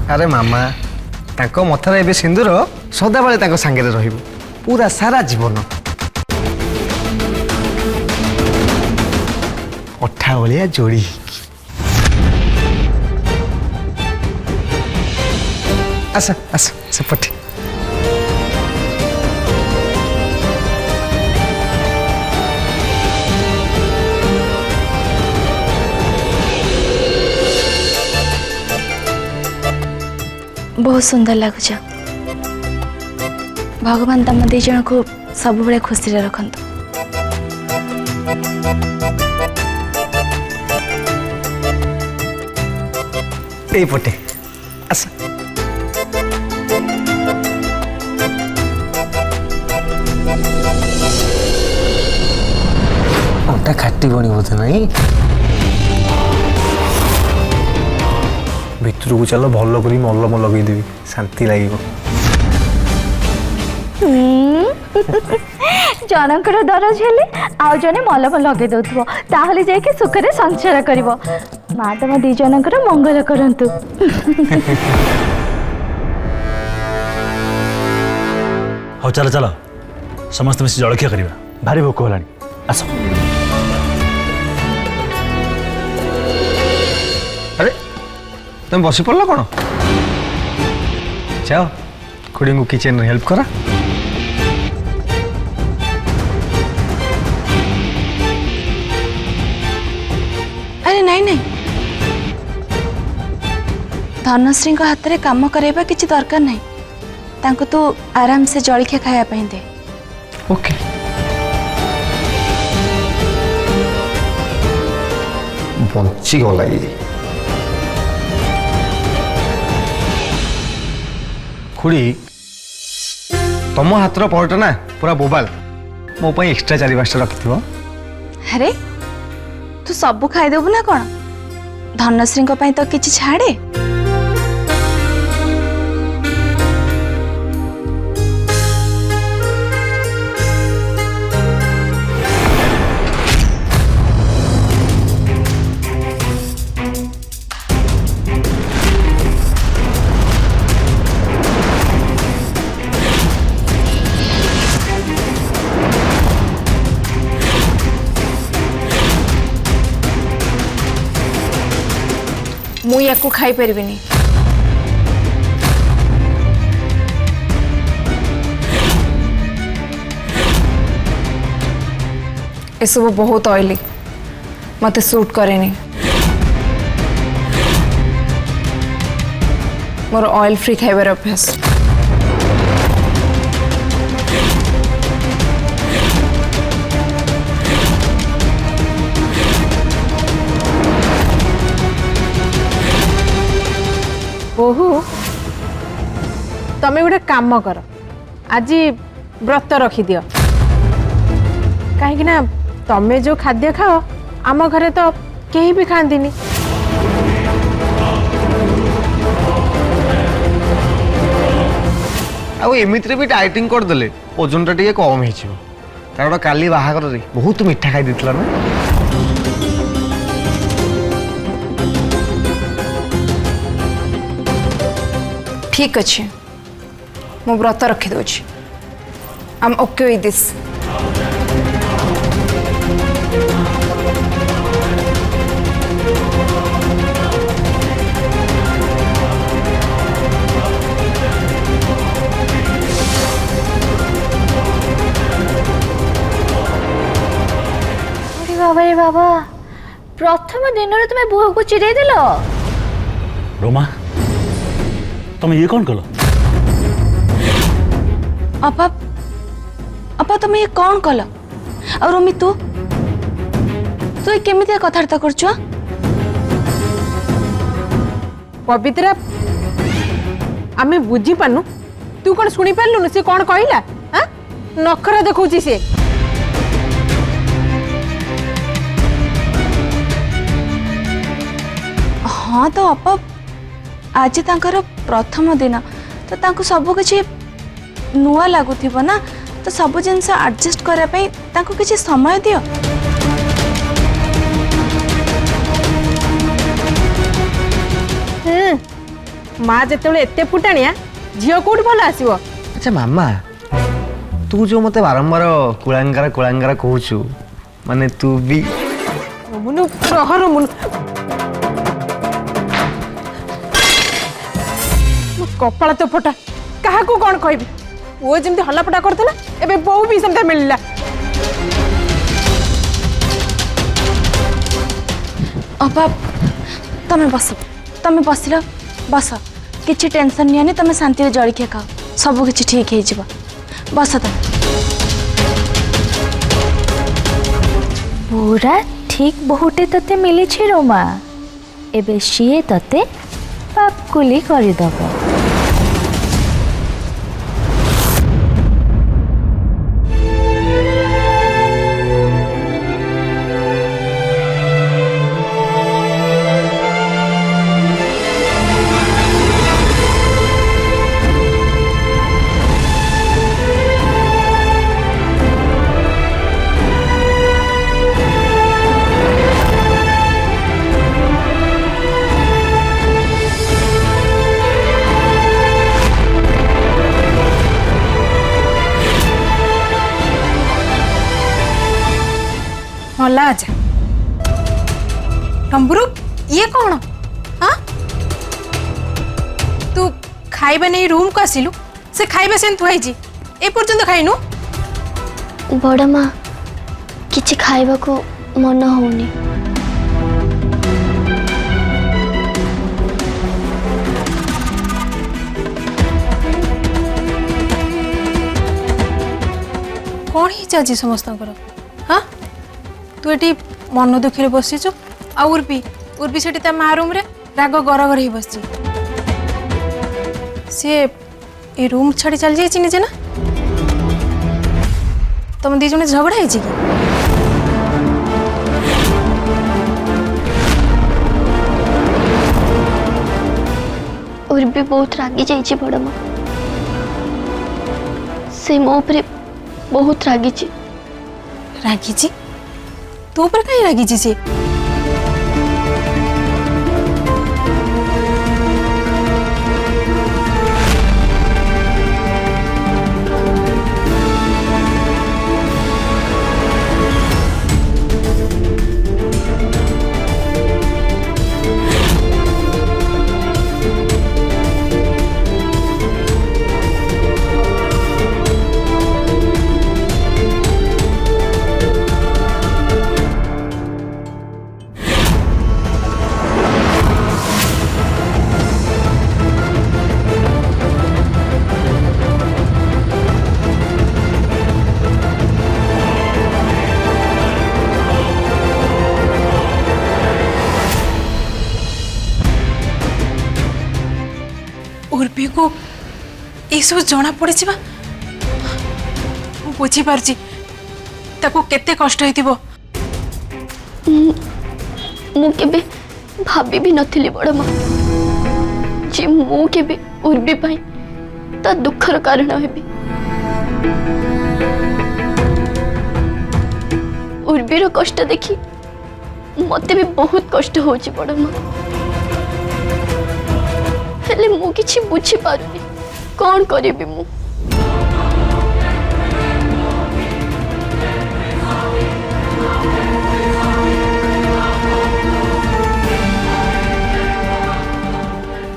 अरे मामा ताको मथार एबे सिंदूर सदाबले ताको सांगे रहिबो पूरा सारा जीवन अठा भलिया जोड़ी आसा आसा सेपटे बहुत सुंदर लगुच भगवान तम दी जन को सब बड़े खुशी रे रखंतु ए पटे आसा ओटा खाटी बनी बोलते नहीं भितर को चलो भल कर मलम लगेदेवी शांति लगे जनकर दरज हेले आउ जने मलम लगे दउथबो ताहले जाय के सुखरे संसार करबो मां तम दी जनकर मंगल करंतु हाँ चलो चलो समस्त मिस जलखिया करवा भारी भोक होलानी आस अरे तुम बसी पड़ल कौन जाओ खुड़ी को किचन हेल्प करा अरे नहीं नहीं धनश्री हाथ में काम कराइबा किसी दरकार नहीं तांको तू आराम से जलखिया खाया पे दे ओके बंची गला ये खुड़ी तुम हाथर परोटा ना पूरा बोबाल मो ପାଇଁ एक्स्ट्रा 4-5टा रखिथिबो अरे तू सब खाईदेबू ना कौन धनश्री ପାଇଁ तो किसी छाड़े मु या को खाई परिबिनी ये सब बहुत ऑयली मते सूट करेनी मोर ऑयल फ्री खाइबार अभ्यास बोहू तमें गोटे काम कर आज व्रत रखिदि कहीं ना तमें जो खाद्य खाओ आम घरे तो कहीं भी खाती एमिति भी डाइटिंग करदे ओजन टा टे कम हो काली बाहागर बहुत मिठा खाई देथिला ना ठीक अच्छे मु व्रत रखी दूची I am okay with this बाबा रे बाबा प्रथम दिन तुम्हें बोह को चिड़े दिल रोमा तुम ये कौन कल अपा अपा तुम ये कौन कल और रोमी तू तू केमिति कथार्ता करछ पवित्रा आमे बुझी पानु तू कौन शुणी पार्लु से कौन कहला हाँ नखरा देखौची से हाँ तो अपा आज तांकर प्रथम दिन तो तांको सब किछि नुआ लागुथिबो ना तो सब जिनस एडजस्ट करा पई तांको किछि समय दियो माँ जिते एत फुटाणिया झील कौट भल आसो। अच्छा मामा तू जो मते बारंबार कुलांगारा कुलांगारा कहूचु माने तू भी मुनु रह मुनु कपाल तो फटा क्या कौन कह वो जमी हलापटा करता एबे बो भी सेमता मिलला। अपा तमे बसिल बस किछि टेंशन नियानी तमे शांति जलखिया खाओ सब किछि ठीक हो जिवो बस तुम। पूरा ठीक बहुटे तते मिली रोमा एबे सीए तते पापकुली करदब। भला आजा टम्बुरु ये कौन हाँ तू खाइबा नहीं रूम को आसिलु से खाइबा से थुआई ए पर्यंत खाइनु। बड़ माँ किछि खाइबा को मन होनी। कौन ही चाची समस्त हाँ तू ये मन दुखी बसीचु आ उर्बी से माँ रूम रे राग गर गर ही बस सी ए रूम छाड़ी चल जाइए निजे ना तुम दी जने झगड़ा है कि उर्बी बहुत रागी जाइए बड़ माँ से मो उपरे बहुत रागी रागी तू पर कहीं रागी सी उर्बी को ये सब जना पड़े बुझी पारछि ताको केते कष्ट हेतिबो। मु केबे भाभी भी नथिली बड़ माँ जे मु केबे उर्बी पाई ता दुखर कारण हेबी। उर्बीर कष्ट देखी मते भी बहुत कष्ट होची बड़ माँ हेले मु किछि बुझी पारुनी कौन करिबी मु।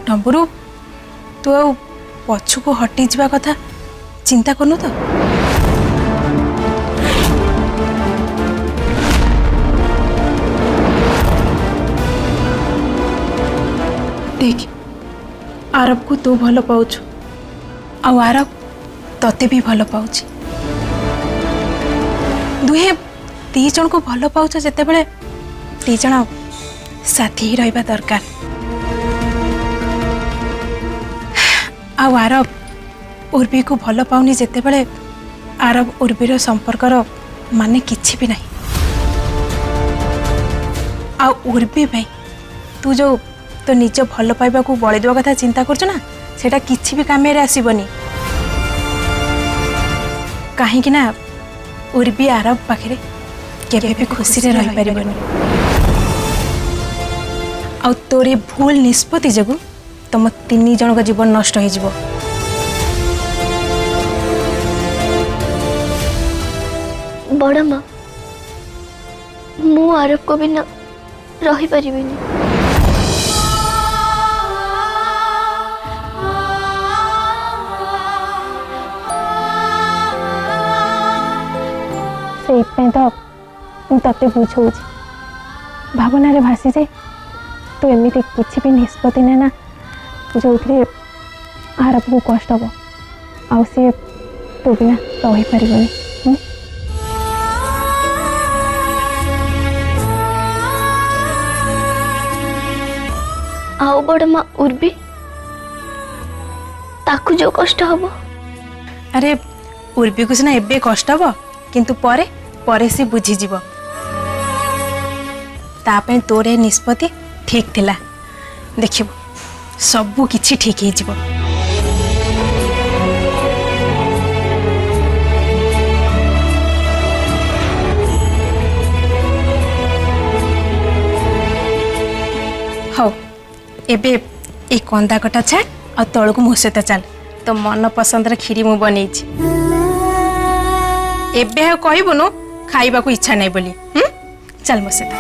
टम्बुरु तू आ पछु को हटी जावा कथा चिंता करनु तो देख आरब को तू भल पाउछु आ आरब तते भी भल पाउछि दुहे दी जन को भल पाउछ जेते बेले दी जन साथी ही रहबा दरकार। आ आरब उर्बी को भल पाउनी जेते बेले आरब उर्बीर संपर्कर माने किछि भी नहीं। आ उर्बी भाई तू जो तो निज भल पाइबा को बळी देवा कथा चिंता करछ ना सेटा किछि भी काम रे आसीबनी काहे कि ना उर्बी आरब पाखरे केबे भी खुशी रे रहि परिबनी। आ तोरे भूल निष्पत्ति जगु तुम 3 जन का जीवन नष्ट हो जीवो। बड़ माँ मु आरब को बिना रही परिबिनी। से तो मुझे बुझाऊँ भावना भासी जाए तो एमती किसी भी निष्पत्ति नेना जो आरब को कष्ट हम आउ सी तो बिना रही पारनी। आओ बड़ माँ उर्बी ताकू जो कष्ट हम। अरे उर्बी को सिना एबे कष्ट हम किंतु परे परे से बुझी जीव। तापे तोरे निष्पत्ति ठीक थिला देखिब सबू किछि ठीक ही जीव। हौ एबे ए कंदा कटा छाड़ आ तळକୁ ମୋ ସହିତ ଚାଲ तो मन पसंद खीरी मु बनी एबे कहबुनु खाइबा को इच्छा नहीं बोली। चल मो सହିତ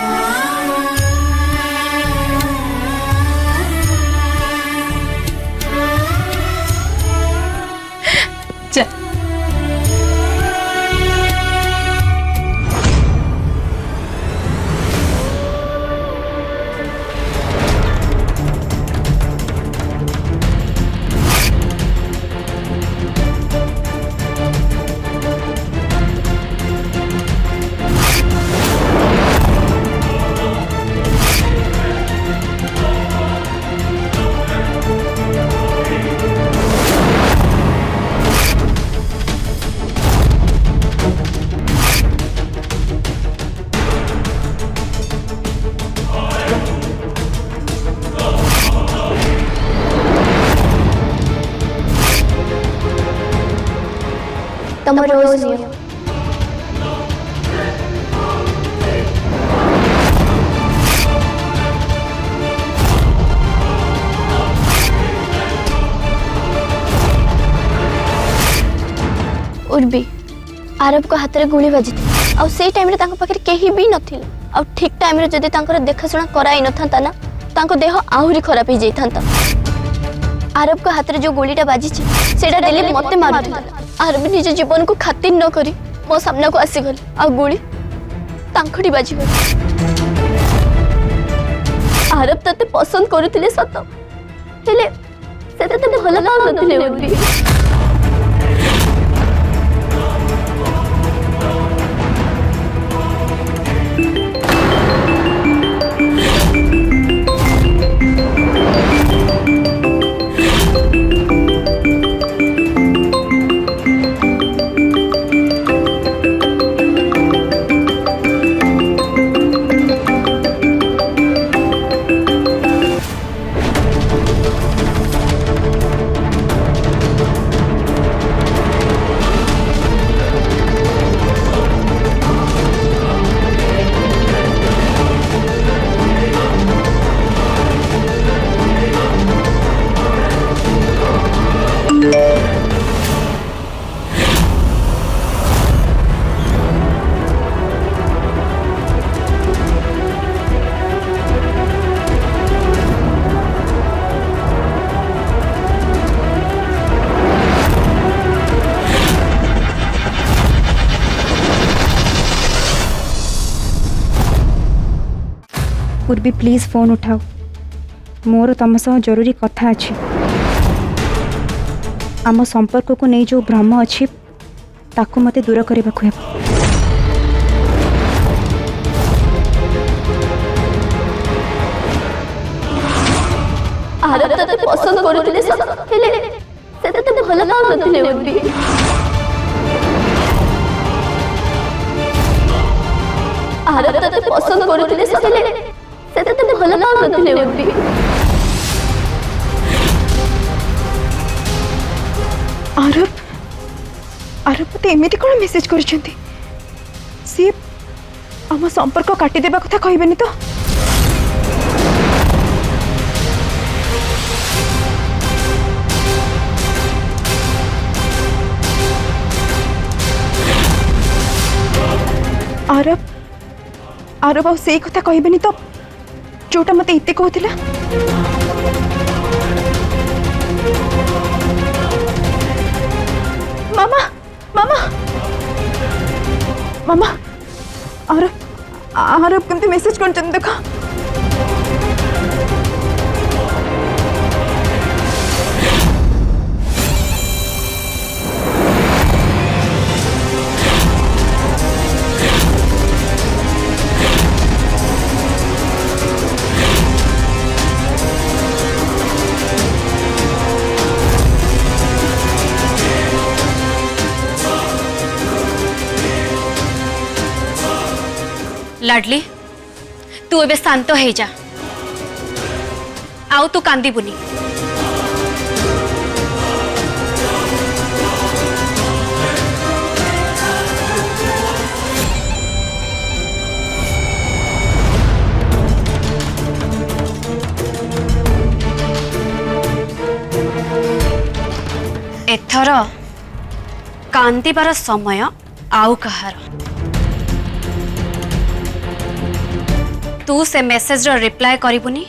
चल। तुम रोज नियो। उर्बी आरब को हाथ में गुली बाजी थी आ से टाइम रे तांको पाखे केही भी नथिला आ ठीक टाइम रे जदी तांकर देखाशुना कराई नथांता ना तांको देह आहुरी खराब हो जाइथांता। आरब को हाथ में जो गोलीटा बाजी सेटा डेली मते मारुथला। आरब निज जीवन को खातिर न करी मो सामना को आसीगले आ गोली तांखड़ी बाजी गली। आरब तते पसंद करुथिले सत हेले सेते तते भल लागुथिले उर्बी। उर्बी प्लीज फोन उठाओ मोर तुम सह जरूरी कथा अच्छी। आम संपर्क को नहीं जो भ्रम अच्छी ताकू मते दूर करने को है। आरब तते पसंद करुथिले सत हेले सेते तते भल लागुथिले उर्बी। आरब तते पसंद करुथिले सत हेले सेते तते भल लागुथिले उर्बी। आरब आरब मते एमिति कोन मेसेज करछंती सी आम संपर्क काटी देबा कथा कहबेनी तो। आरब आरब आ से कथा कहबेनी तो जोटा मते इते कहथिला। मामा मामा मामा आरब आरब केमते मेसेज करछन देखो। लाडली तू एबे शांत हो जा आउ तू कांदीबुनी। एथर कांदीबार समय आउ कहार। तू से मेसेज रो रिप्लाई करिबुनी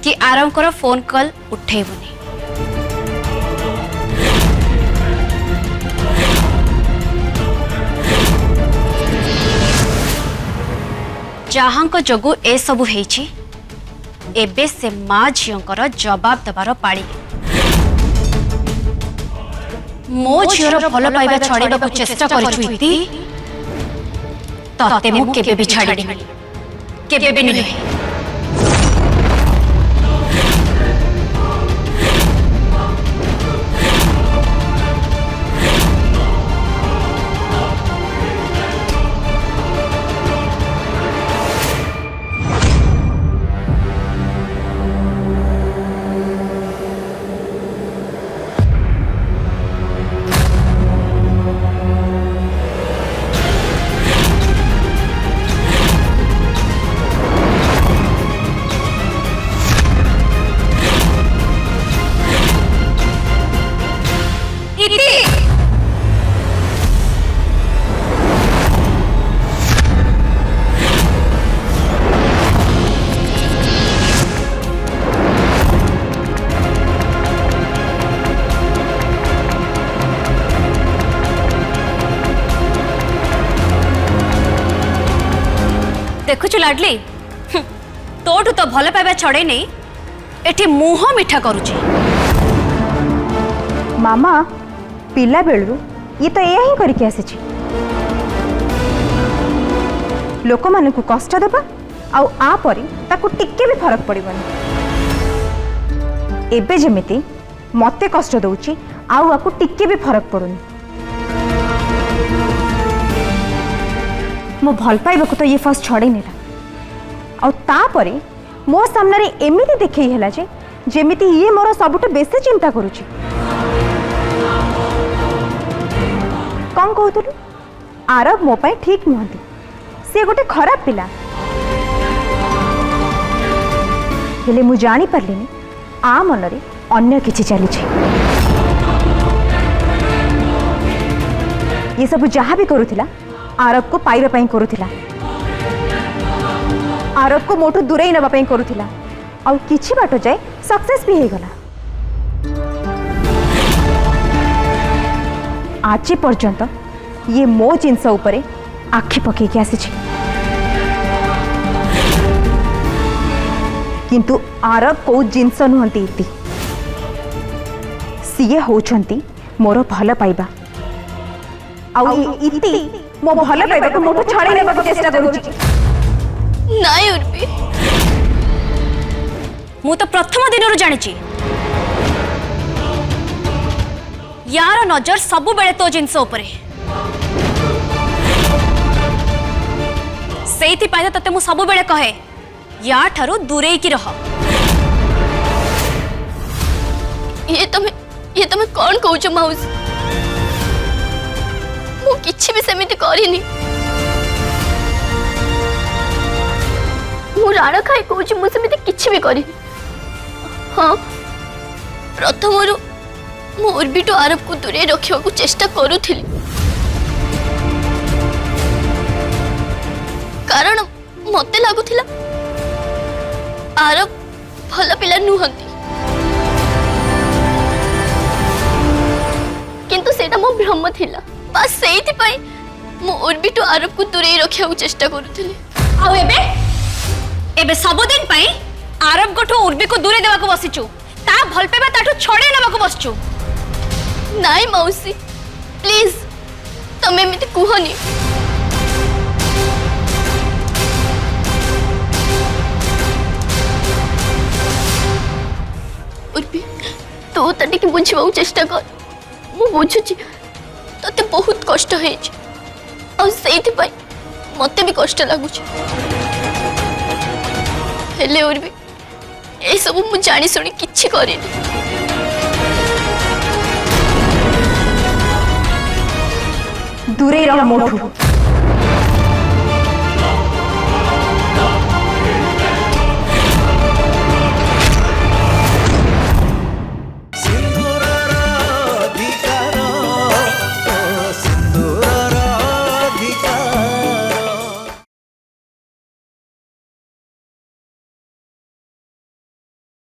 कि आराम करो फोन कॉल उठेबुनी। जहां जोगु ए सबु हेछि एबे से माँ झीर जवाब दबार पाड़ी। मो झीर भल पाइबा छाड़ीबा चेष्टा करिछु इति तते मु केबे भी छाड़ीनी केबे भी नहीं। देखुचु लाडली तोठू तो भल पाइबा छड़े नहीं एठी मुह मिठा करुची। मामा पिला बेलू ये तो या ही करके आसी लोक मान को कष्ट देबा आउ आ परी ताकू टिके भी फरक पड़िबनी। एबे जेमिति मते कष्ट दउची आउ आकू टिके भी फरक पड़ुनी। मो भल पाइबा को तो ये फर्स्ट छड़े नेला आउ तापरे मो सामने रे एमिति देखै हला जे जेमिति ये मोर सबुठ बेसी चिंता करूची। कौन कहतलु आरब मो पाई ठीक नुहंती से गोटे खराब पिला हेले मु जानी परलिनी आ मनरे अन्य किछि चली छी। ये सब जहाँ भी करूथिला आरब को पाइबा पई करूथिला आरब को मोटू दूरे नबा पई करूथिला और किछि बाटो जाए सक्सेस भी हे गला। आज पर्यंत ये मो जिनस उपरे आखि पकई के आसी किंतु आरब को जिनस नुहंती इति सीए होछंती मोर भल पाइबा आउ इति मो भल पाइबा को मोटू छाड़ी लेबा को चेष्टा करूची। नाई उर्बी मु तो प्रथम दिन जानी यार नजर सबु बेले तो जिनस उपरे सेइथि पाइ तते मु सबु बेले कहे या ठारू दूरे की रह। ये तमे कौन कहूच माउस मु किछि भी सेमिति करिनी। मु राणा खाई कहूच मु सेमिति किछि भी करिनी। हाँ प्रथमरु मु उर्बी टू आरब को दूरे रखिया को चेष्टा करूथिली मते लागुथिला आरब भल पिला नुहंती किंतु सेटा मो भ्रम थिला बस सेइथि पई मो उर्बिटु आरब को दूरे रखिया चेष्टा करूथिली आउ एबे सब दिन पई आरब गोठो उर्बी को दूरे देवा को बसिचु ता भल पेबा ताठू छडे नेबा को बसचु नाई मौसी प्लीज तमे मिते कुहनी उर्बी तो तटिके बुझिबा चेष्टा कर मु बुझुची तते बहुत कष्ट हेछि और सेइथि पई मते भी कष्ट लागुची हेले उर्बी ए सब मु जानी सुनी किछि करिनी दूरे रह मोठू